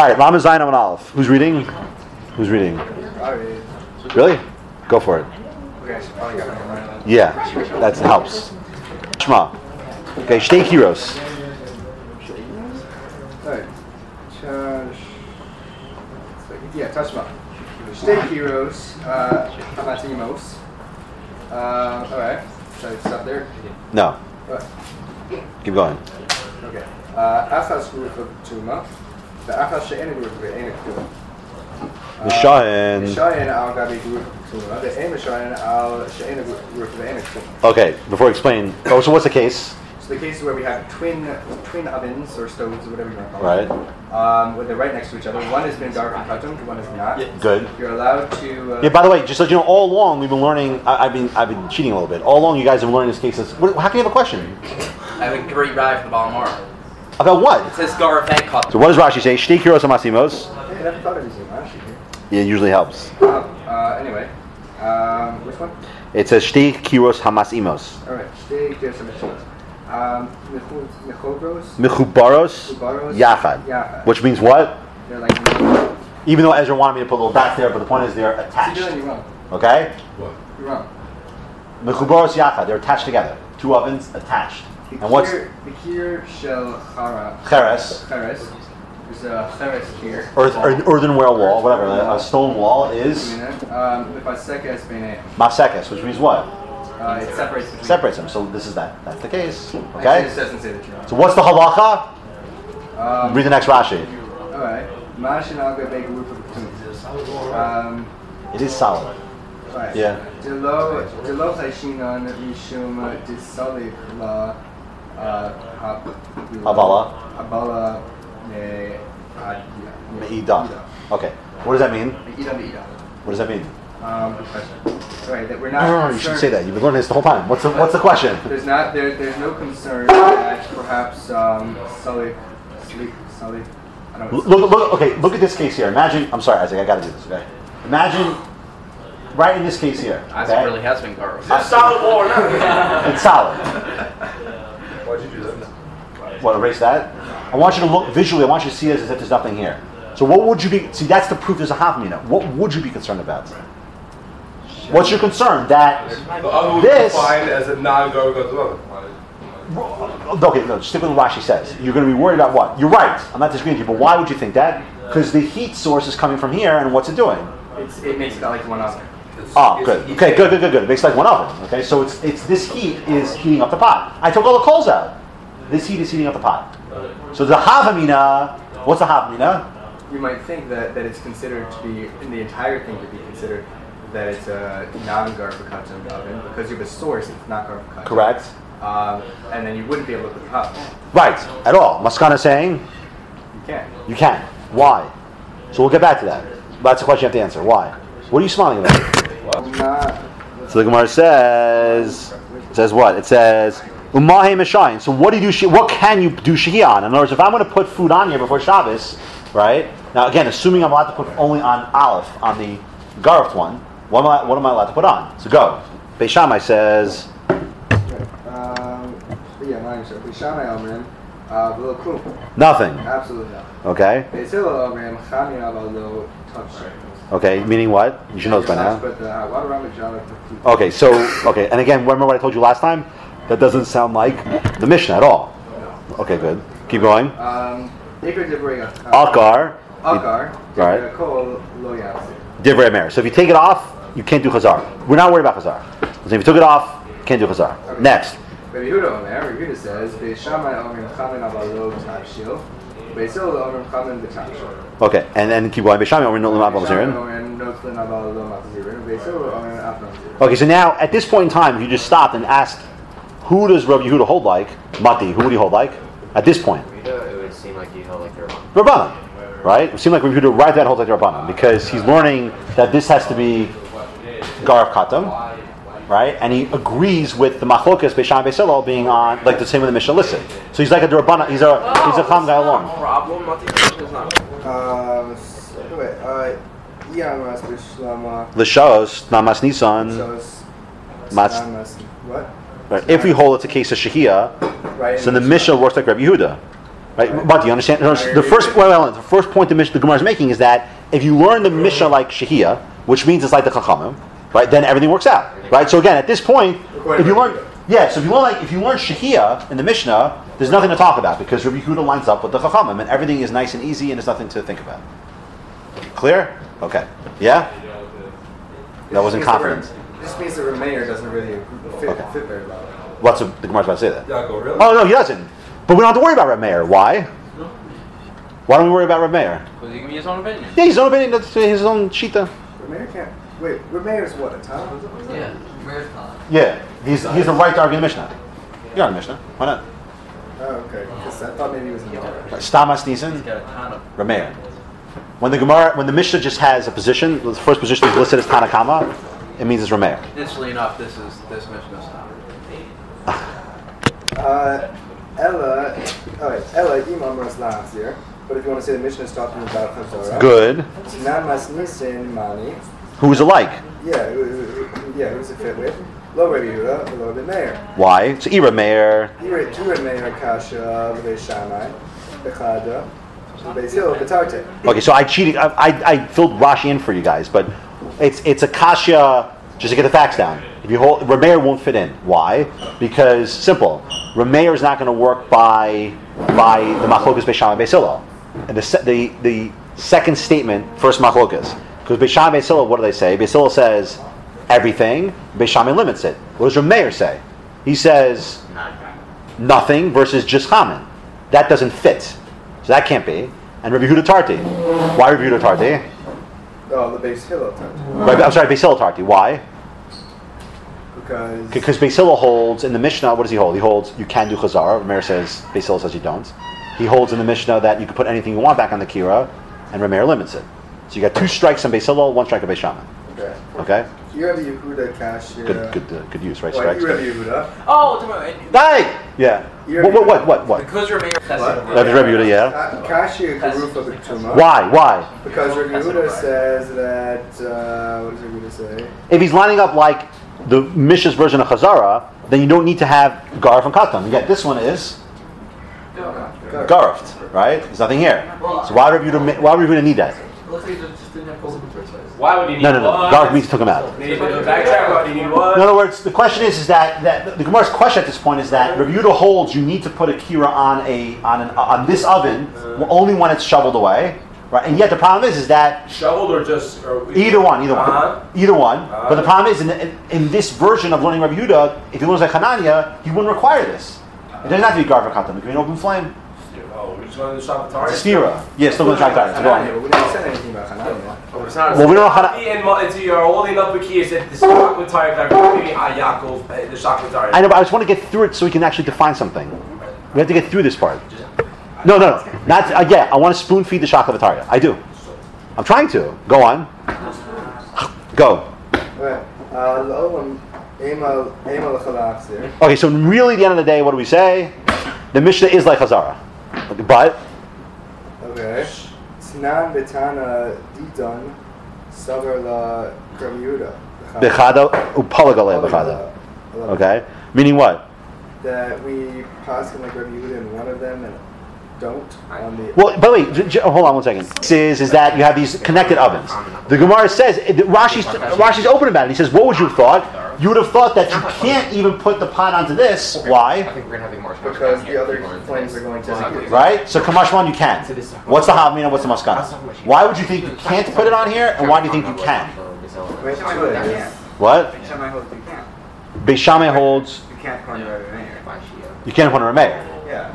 All right, Lama Zayin Amud Aleph. Who's reading? Who's reading? I'll read. Really? Go for it. Okay, I should probably got it right. Yeah, that helps. Shema. Okay, Shtei Kiros. Alright. Yeah, Tashma. Shtei Kiros, Hamatimos. Alright. Should I stop there? No. What? Keep going. Okay. Achas Guruf of Tuma. The Achas She'ena Guruf of Eina Tuma. Mishayin. Mishayin al Gabi Guruf of Tuma. The Ein Mishayin al She'ena Guruf of Eina Tuma. Okay, before I explain. Oh, so what's the case? So the case where we have twin ovens or stoves or whatever you want to call it. Right. When they're right next to each other. One has been dark and katum, one is not. Yeah. Good. You're allowed to. Yeah. By the way, just so you know, all along we've been learning. I've been cheating a little bit. All along, you guys have been learning this case. How can you have a question? I have a great ride for the Balamar. About what? It says Garf and Katum. So what does Rashi say? Shtei Kiros Hamasimos. I never thought of using Rashi here. Yeah, it usually helps. Anyway, which one? It says Shtei Kiros Hamasimos. All right, Shtei Kiros Hamasimos. Mechubaros Yachad. Which means what? They're like. Even though Ezra wanted me to put a little dots there, but the point is they're attached. So you're wrong. Okay? What? You're wrong. Mechubaros Yachad. They're attached together. Two ovens attached. And what's the kir shel cheres? Cheres. There's a cheres here. An earthenware wall, whatever. A stone wall is mafsekes, which means what? It separates them. So this is that. That's the case. Okay. It doesn't say that you're wrong. So what's the halacha? Read the next Rashi. All right. It is solid. Right. Yeah. Habala me'idah. Okay. What does that mean? What does that mean? Good question. Right, that we're not. You should say that. You've been learning this the whole time. What's the question? There's no concern that perhaps Salik. I don't know. Look at this case here. Imagine. I'm sorry, Isaac. I got to do this. Okay. Imagine. Right in this case here. Isaac really has been Garf. It's solid wall now. It's solid. Why'd you do that? What, erase that? I want you to look visually. I want you to see it as if there's nothing here. So what would you be? See, that's the proof there's a havmina. What would you be concerned about? What's your concern? That The other would this. be defined as a non-go-go. Okay, no, stick with what Rashi says. You're going to be worried about what? You're right. I'm not disagreeing with you, but why would you think that? Because the heat source is coming from here, and what's it doing? It makes it like one oven. Good. Okay, good. It makes like one oven. Okay, so it's this heat is heating up the pot. I took all the coals out. This heat is heating up the pot. So the havamina. What's the havamina? You might think that it's considered to be in the entire thing to be considered that it's a non-garfakatum oven because you have a source. It's not garfakatum. Correct. And then you wouldn't be able to put the hot. Right. At all. Maskana saying You can. you can. Why? So we'll get back to that. That's a question you have to answer. Why? What are you smiling about? So the Gemara says what? It says Umahe Meshayin. So what do you do? What can you do Shehiyah on? In other words, if I'm going to put food on here before Shabbos, right? Now again, assuming I'm allowed to put only on Aleph, on the Garfed one, what am I allowed to put on? So go. Beis Shammai says. Nothing. Absolutely not. Okay. Okay, meaning what? You should know this by now. Okay, and again, remember what I told you last time? That doesn't sound like the Mishnah at all. Okay, good. Keep going. Akar. Right. Divrei Amer. So if you take it off, you can't do Chazar. We're not worried about Chazar. So if you took it off, you can't do Chazar. Okay. Next. Rabbi Yehuda says, okay, and then keep going. Okay, so now at this point in time, if you just stopped and asked, who does Rabbi Yehuda hold like? Mati, who would he hold like? At this point, It would seem like he held like the Rabbanan, right? It would seem like Rabbi Yehuda right then holds like the Rabbanan because he's learning that this has to be Garaf Katam, right? And he agrees with the Machlokas Beis Shammai Beis Hillel being on like the same with the Mishnah Listen. So he's like a Rabbanan. He's a Chacham guy along. Problem. L'shos namas nisan. What? Right. If we hold it's a case of Shehiyah, Right. so the Mishnah works like Rabbi Yehuda. Right? But do you understand? The first point the Gemara is making is that if you learn the Mishnah like Shehiyah, which means it's like the Chachamim, right? Then everything works out, right? So again, at this point, if you learn Shehiyah in the Mishnah, there's nothing to talk about because Rabbi Yehuda lines up with the Chachamim, and everything is nice and easy, and there's nothing to think about. Clear? Okay. Yeah. That wasn't confidence. This means the Rameir doesn't really fit very well. What's the Gemara's about to say that? Yaakov, really? Oh no, he doesn't. But we don't have to worry about Reb Meir. Why? Why don't we worry about Reb Meir? Because he can be his own opinion. Yeah, his own opinion. That's his own shita. Rameir can't. Wait, Rameir is what, a Tom? Yeah. Where's Tom? Yeah, he's the right to argue the Mishnah. You're on the Mishnah. Why not? Oh, okay. Because I thought maybe he was in the Torah. Stamas Nisan, He's got a ton of. Reb Meir. When the Mishnah just has a position, the first position is listed as Tanakama, it means it's Reb Meir. Initially enough, this Mishnah's not. Ella Imam Raslan here. But if you want to say the Mishnah is talking about Chazorah. Good. Namas Nisin Mani. Who's alike? Yeah, who's it fit with? Lo Rabbi Yehuda, lo Reb Meir. Why? It's Reb Meir. Tu Reb Meir Kasha, Reb Shammai, Bechada, Reb Zil, Betarte. Okay, so I cheated. I filled Rashi in for you guys, but it's a kasha. Just to get the facts down. If you hold, Rameir won't fit in. Why? Because simple. Rameir is not going to work by the machlokas Beis Shammai Beis Hillel. And the second statement, first machlokas, because Beis Shammai Beis Hillel, what do they say? Beis Hillel says everything. Beis Shammai limits it. What does Rameir say? He says nothing versus just chamin. That doesn't fit. So that can't be. And Rabbi Yehuda Tarti. Why Rabbi Yehuda Tarti? Oh, the Beis Hillel Tarti. Right, I'm sorry, Beis Hillel Tarti. Why? Because Beis Hillel holds in the Mishnah. What does he hold? He holds you can do chazara. Rameir says Beis Hillel says you don't. He holds in the Mishnah that you can put anything you want back on the kira, and Rameir limits it. So you got 2 strikes on Beis Hillel, 1 strike on Beis Shammai. Okay. You have the Yehuda Kasha. Good use, right? What? Strikes. You have Yehuda. Oh, Hey! Yeah. What? because Rameir says Rabbi Yehuda, yeah. Kasha Garufa B'Tuma. Why? Because Rabbi Yehuda says that. What does Rabbi Yehuda say? If he's lining up like the Mishna's version of chazara, then you don't need to have garf and katan. Yet this one is garfed, right? There's nothing here. So why would Yehuda need that? Why would you need No. one? Garf means he took him out. Need to backtrack. Why do you need one? In other words, the question is that the Gemara's question at this point is that Rabbi Yehuda holds you need to put a kira on this oven only when it's shoveled away, right? And yet the problem is that Shoveled or just either one. Either one. Uh-huh. But the problem is in this version of learning Rabbi Yehuda, if he learns like Hanania, he wouldn't require this. It doesn't have to be garva katan. It can be an open flame. Oh, we're just going to shop the It's a stira. Yeah, still going to try to. So go on. But we never said anything about Hanania. It's not Well, we don't know how to. It's you're holding up the key. Is that the chocolate tire that maybe Yaakov the chocolate tire? I know, but I just want to get through it so we can actually define something. We have to get through this part. No. Not I want to spoon feed the shaka v'tarya. I do. I'm trying to. Go on. Go. Okay, so really, at the end of the day, what do we say? The Mishnah is like Chazara. But Okay. Snan betana diton savar la Yehuda. Bechada upalagale bechada. Okay, meaning what? That we pass like Rabbi Yehuda in one of them and don't on the. Well, by the way, hold on one second. This is that you have these connected ovens. The Gemara says Rashi's open about it. He says, "What would you have thought? You would have thought that you can't even put the pot onto this. Why? I think we're gonna have more Because the other flames are going to. Right? So Kamashwan, you can. What's the Havmina? What's the Maskana? Why would you think you can't put it on here, and why do you think you can? What? Beis Shammai holds. You can't corner Rabbi Meir. You can't put a Rameir. Yeah.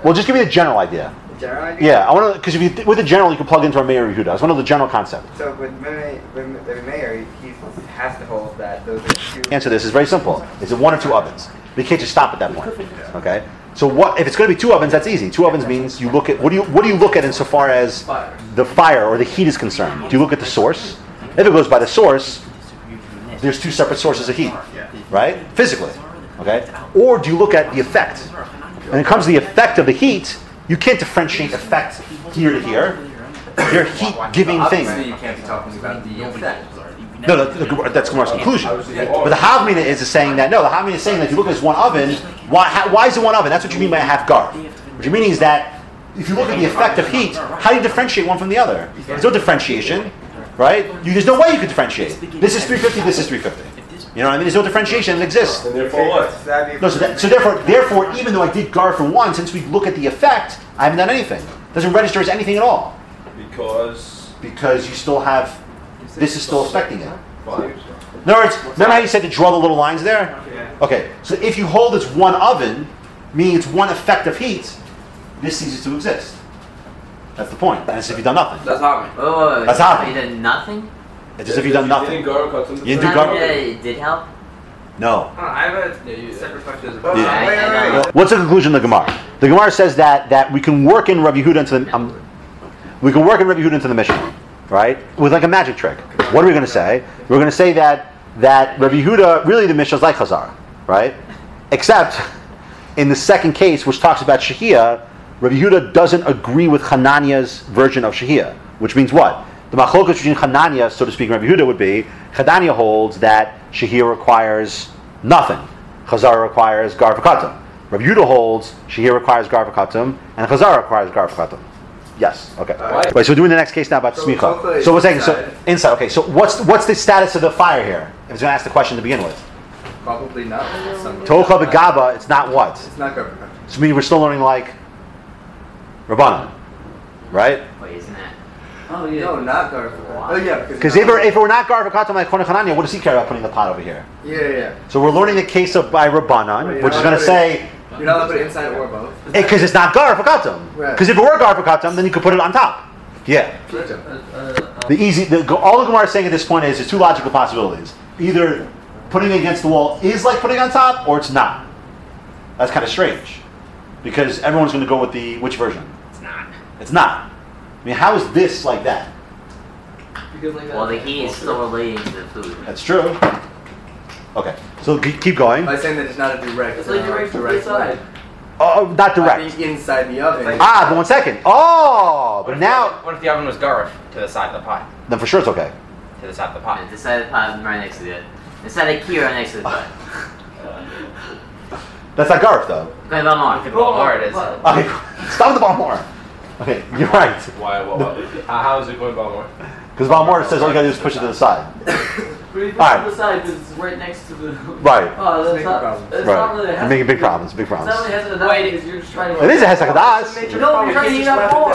Well, just give me the general idea. General idea? Yeah, I want to because if you with the general, you can plug into Rameir or Yehuda. I just want to know the general concept. So with Meir, he has to hold that those are two. Answer this is very simple. Is it 1 or 2 ovens? We can't just stop at that point. Okay. So what if it's going to be 2 ovens? That's easy. 2 ovens means you look at what do you look at insofar as the fire or the heat is concerned? Do you look at the source? If it goes by the source, there's 2 separate sources of heat, right? Physically, okay? Or do you look at the effect? When it comes to the effect of the heat, you can't differentiate effect here to here. They're heat-giving things. Obviously, you can't be talking about the effect. No, that's Gemara's conclusion. But the Havmina is saying that, no, the Havmina is saying that if you look at this one oven, why is it one oven? That's what you mean by a half garf. What you're meaning is that if you look at the effect of heat, how do you differentiate one from the other? There's no differentiation, right? There's no way you could differentiate. This is 350, this is 350. You know what I mean? There's no differentiation that exists. And therefore what? No, so therefore, even though I did garf from one, since we look at the effect, I haven't done anything. It doesn't register as anything at all. Because you still have, this is still affecting it. In other words, remember how you said to draw the little lines there? Okay, so if you hold it's one oven, meaning it's one effect of heat, this ceases to exist. That's the point. And it's if you've done nothing. That's Havmina. Oh, That's Havmina. you did nothing? It's as if you've done nothing. You didn't do garf? It did help? No. I have a separate question. Yeah. What's the conclusion of the Gemara? The Gemara says that we can work in Rabbi Yehuda into the Mishnah, right? With like a magic trick. What are we going to say? We're going to say that Rabbi Yehuda, really the Mishnah is like Chazar, right? Except in the second case, which talks about Shehiyah, Rabbi Yehuda doesn't agree with Hananiah's version of Shehiyah, which means what? The machlokas between Hananiah, so to speak, and Rabbi Yehuda would be, Hananiah holds that Shehiyah requires nothing. Chazar requires gar v'katam. Rabbi Yehuda holds Shehiyah requires gar v'katam, and Chazar requires gar v'katam. Yes. Okay. Right. So we're doing the next case now about smicha. So we're saying inside. Okay. So what's the status of the fire here? I was going to ask the question to begin with. Probably not. Tocha b'gaba. It's not what? It's not gar v'katam. So meaning we're still learning like Rabbanan, right? Wait, isn't that? Oh yeah. No, not gar v'katam. Oh yeah. Because if it were not gar v'katam like Kone Hananiah, what does he care about putting the pot over here? Yeah. So we're learning the case of by Rabbanan, which is going to say. You're not allowed to put it inside or both. Because it's not gar v'katam. Because if it were gar v'katam, then you could put it on top. Yeah. All the Gemara is saying at this point is there's two logical possibilities. Either putting it against the wall is like putting it on top, or it's not. That's kind of strange. Because everyone's going to go with which version? It's not. I mean, how is this like that? Well, the heat is still relating to the food. That's true. Okay, so keep going. By saying that it's not a direct. It's like direct side. Oh, not direct. I think inside the oven. But 1 second. Oh, but now. What if the oven was garf to the side of the pot? Then for sure it's okay. To the side of the pot. The side of the pot right next to it. The side of HaKirah next to the pot. That's not garf though. Go ahead, more. More it is. Okay, stop the Balmore. Okay, you're right. Why? How is it going Balmore? Because Balmore says all you gotta do is push it to the side. But if you All right. put it to the side, because it's right next to the. Right. Oh, that's Making not. problems. It's Right. not really. You're making big problems. Big It's not problems. really has a Wait. because you're just trying to. It is a hesakadas. No, you're trying to eat up more.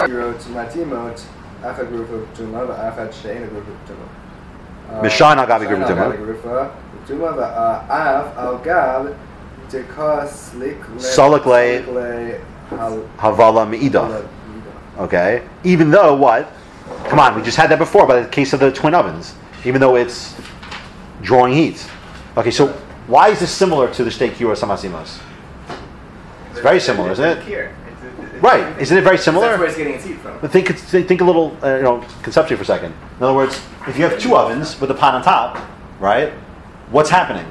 Mishan agavi group Solikle havala meida. Okay. Even though what? Come on, we just had that before by the case of the twin ovens. Even though it's drawing heat. Okay, so why is this similar to the steak Kira Samasimos? It's very similar, isn't it? Right. Isn't it very similar? That's where it's getting its heat from. But think a little, conceptually for a second. In other words, if you have two ovens with a pot on top, right? What's happening?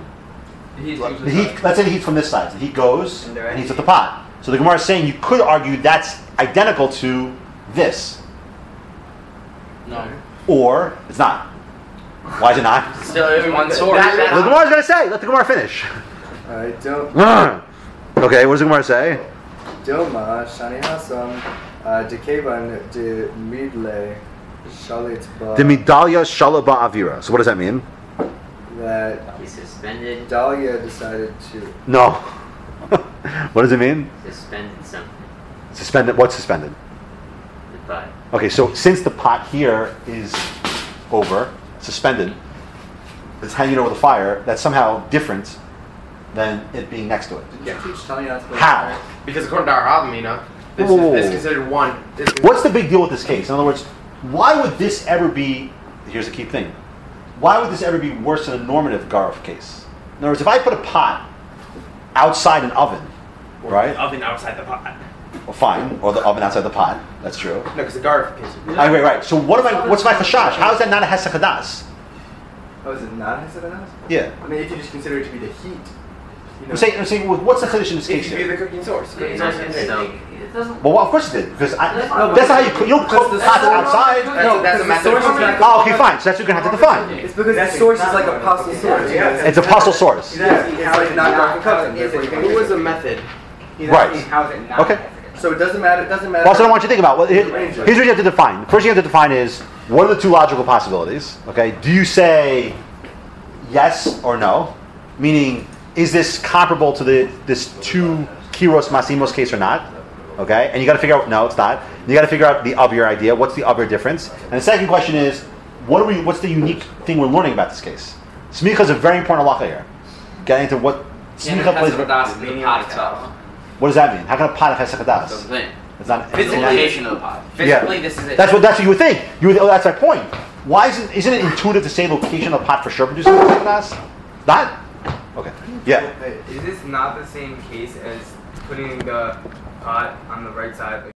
The heat. Let's say the heat from this side. The heat goes and heats up the pot. So the Gemara is saying you could argue that's identical to this, No. or it's not. Why is it not? Still in one source. The Gemara is going to say. Let the Gemara finish. Okay. What does the Gemara say? Dilma Shani Hasam Dekevan de Midle Shalit The Midalia Shalaba Avira. So what does that mean? that He suspended. Dahlia decided to. No. What does it mean? Suspended something. Suspended. What's suspended? The pot. Okay, so since the pot here is over, suspended, it's hanging over the fire, that's somehow different than it being next to it. Yeah, teach Tanya not to put How? Because according to our Havmina, this Whoa. is considered one. What's the big deal with this case? In other words, why would this ever be, here's the key thing, why would this ever be worse than a normative Garf case? In other words, if I put a pot outside an oven, right? The oven outside the pot. Well, fine, or the oven outside the pot, that's true. No, because the garf case. Right. So what's my chashash? How is that not a hesakadas? Oh, is it not Hesed? Yeah. I mean, if you just consider it to be the heat. I'm saying, what's the chiddush in this It case should be here? the cooking source. So It doesn't. Well, of course it did, because that's No, how you cook. You don't cook the pots outside. No, that's the source is not. Oh, okay, fine. So that's what you're gonna have to define. It's because the source is like a possible source. It's a possible source. Exactly. It's like non-garfic cuts. Therefore, you can. Who was a method? Right. How's it not? Okay. So it doesn't matter. It doesn't matter. Well, so I want you to think about. Well, here's what you have to define. The first thing you have to define is what are the two logical possibilities. Okay. Do you say yes or no? Meaning, is this comparable to this two kiros masimos case or not? Okay. And you got to figure out. No, it's not. You got to figure out the other idea. What's the other difference? And the second question is, what's the unique thing we're learning about this case? Smicha is a very important halacha here. Getting into what smicha plays. What does that mean? How can a pot have hesek? It's not Physical location of the pot. Physically, this is it. That's what you would think. That's my point. Why isn't it intuitive to say location of the pot for sure produces hesek das? Not? Okay. Yeah. Is this not the same case as putting the pot on the right side?